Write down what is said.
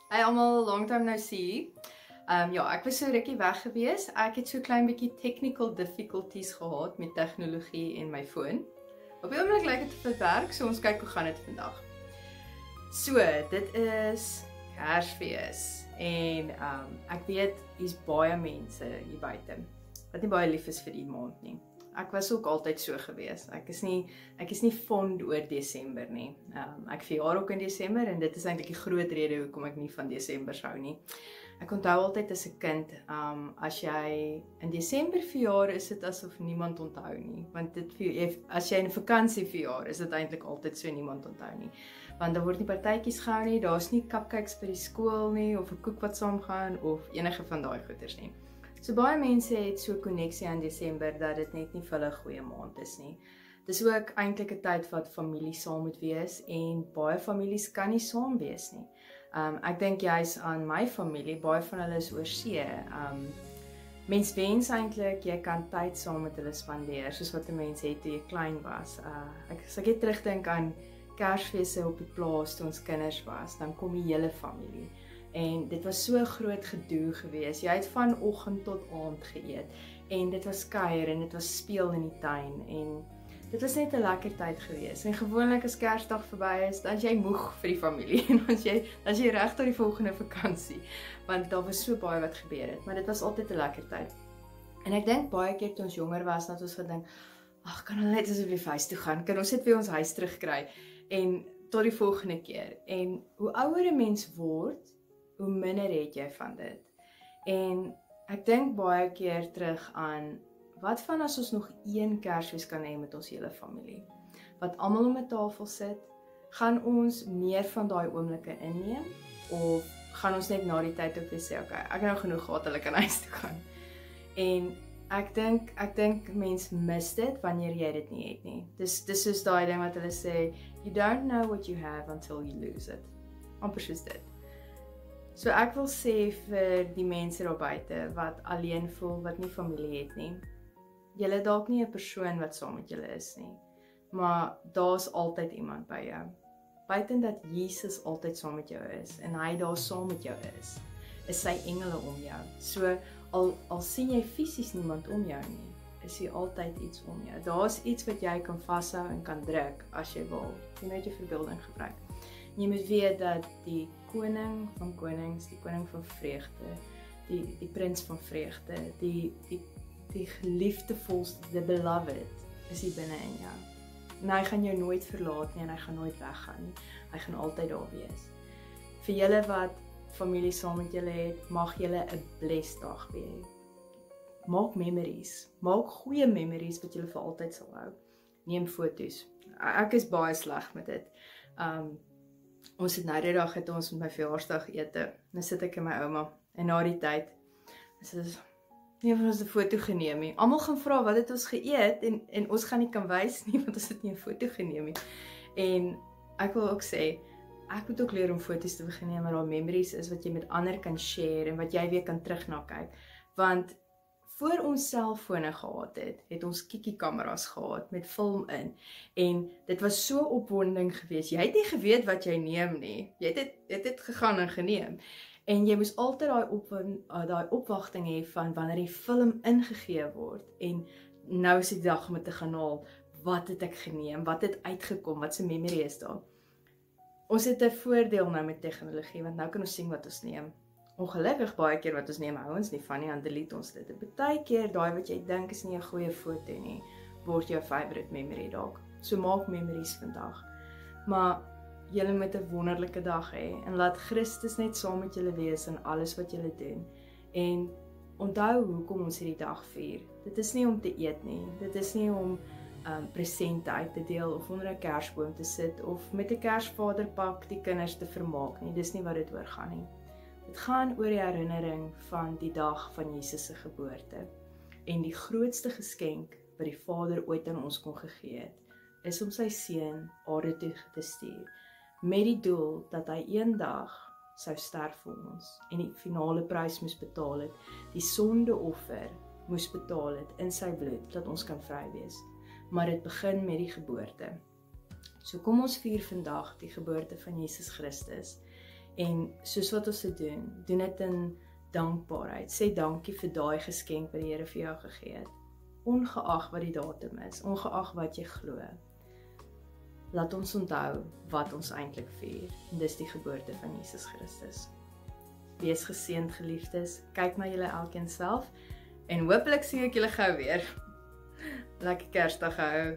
Hey almal, long time no see. Ja, ek was so rukkie weg gewees. Ek het so klein bietjie technical difficulties gehad met tegnologie en my foon. Op die oomblik lyk dit te verwerk, so ons kyk hoe gaan dit vandag. So, dit is Kersfees en ek weet hier's baie mense hier buite wat nie baie lief is vir die maand nie. Ek was ook altyd so gewees. Ek is nie fond oor Desember nie. Ek verjaar ook in Desember en dit is eintlik die groot rede hoekom ek nie van Desember hou nie. Ek onthou altyd as 'n kind, as jy in Desember verjaar, is dit asof niemand onthou nie. Want as jy in vakansie verjaar, is dit eintlik altyd so niemand onthou nie. Want daar word nie partytjies gehou nie, daar's nie cupcakes by die skool nie, of 'n koek wat saamgaan, of enige van daai goeders nie. So baie mense het so 'n koneksie aan Desember dat dit net nie vir hulle 'n goeie maand is nie. Dis ook eintlik 'n tyd wat familie saam moet wees en baie families kan nie saam wees nie. Ek dink juis aan my familie, baie van hulle is oor see. Mens wens eintlik jy kan tyd saam met hulle spandeer, soos wat 'n mens het toe jy klein was. As ek terugdink aan Kersfeeste op die plaas toe ons kinders was, dan kom die hele familie. En dit was so 'n groot gedoe geweest. Jy het van oggend tot aand geëet en dit was kuier en dit was speel in die tuin en dit was net 'n lekker tyd geweest. En gewoonlik as Kersdag verby is, dan is jy moeg vir die familie en dan is jy reg tot die volgende vakansie, want daar was so baie wat gebeur het, maar dit was altyd 'n lekker tyd. En ek dink baie keer toe ons jonger was, dat ons gedink, ag, kan hulle net asseblief huis toe gaan? Kan ons net weer ons huis terugkry? En tot die volgende keer. En hoe ouer 'n mens word, hoe minder het jy van dit. En ek dink baie keer terug aan, wat van as ons nog een Kersfees kan hê met ons hele familie? Wat almal om 'n tafel sit, gaan ons meer van daai oomblikke inneem? Of gaan ons net na die tyd ook weer sê, okay, ek het nou genoeg gehad, hulle kan huis toe gaan. En ek dink mens mis dit wanneer jy dit nie het nie. Dis soos daai ding wat hulle sê, you don't know what you have until you lose it. Amper soos dit. So ek wil sê vir die mense daar buite wat alleen voel, wat nie familie het nie. Julle dalk nie 'n persoon wat saam met julle is nie, maar daar's altyd iemand by jou. Buiten dat Jesus altyd saam met jou is en hy daar saam met jou is sy engele om jou. So al sien jy fisies niemand om jou nie, is hier altyd iets om jou. Daar's iets wat jy kan vashou en kan druk as jy wil. Jy moet jou verbeelding gebruik. Jy moet weet dat die koning van konings, die koning van vreugde, die prins van vreugde, die geliefdevolste, the beloved, is hier binne in jou. En hy gaan jou nooit verlaat nie en hy gaan nooit weggaan nie. Hy gaan altyd daar wees. Vir julle wat familie saam met julle het, mag julle 'n blessed dag wees. Maak memories. Maak goeie memories wat julle vir altyd sal hou. Neem foto's. Ek is baie sleg met dit. Ons het nou die dag het ons met my verjaarsdag ete. Nou sit ek en my ouma en na die tyd is nie van ons 'n foto geneem nie. Almal gaan vra wat het ons geëet en ons gaan nie kan wys nie want ons het nie 'n foto geneem nie. En ek wil ook sê, ek moet ook leer om foto's te begin neem, maar daai memories is wat jy met ander kan share en wat jy weer kan terug na kyk. Want voor ons selfone gehad het ons kikkie-kameras gehad met film in. En dit was so opwinding geweest. Jy het nie geweet wat jy neem nie. Jy het dit gegaan en geneem. En jy moes altyd daai opwagting hê van wanneer die film ingegee word. En nou is die dag om te gaan haal. Wat het ek geneem? Wat het uitgekom? Wat se memory is daar? Ons het 'n voordeel nou met tegnologie, want nou kan ons sien wat ons neem. Ongelukkig baie keer wat ons neem, hou ons nie van nie, dan delete ons dit. En baie keer daai wat jy dink is nie 'n goeie foto nie, word jou favorite memory dalk. So maak memories vandag. Maar julle moet 'n wonderlike dag hê en laat Christus net saam met julle wees in alles wat julle doen. En onthou hoekom ons hierdie dag vier. Dit is nie om te eet nie. Dit is nie om presente uit te deel of onder 'n kersboom te sit of met 'n Kersvaderpak die kinders te vermaak nie. Dis nie wat dit oor gaan nie. Dit gaan oor die herinnering van die dag van Jesus se geboorte. En die grootste geskenk wat die Vader ooit aan ons kon gegee het, is om sy seun aarde toe te stuur, met die doel dat hy eendag sou sterf vir ons en die finale prys moes betaal het, die sondeoffer moes betaal het in sy bloed, dat ons kan vry wees. Maar dit begin met die geboorte. So kom ons vier vandag die geboorte van Jesus Christus En soos wat ons dit doen dit in dankbaarheid. Sê dankie vir daai geskenk wat die Here vir jou gegee het. Ongeag wat die datum is, ongeag wat jy glo. Laat ons onthou wat ons eintlik vier. En dis die geboorte van Jesus Christus. Wees geseënd, geliefdes. Kyk na julle elkeen self. En hopelik sien ek julle gou weer. Lekker Kersdag hou.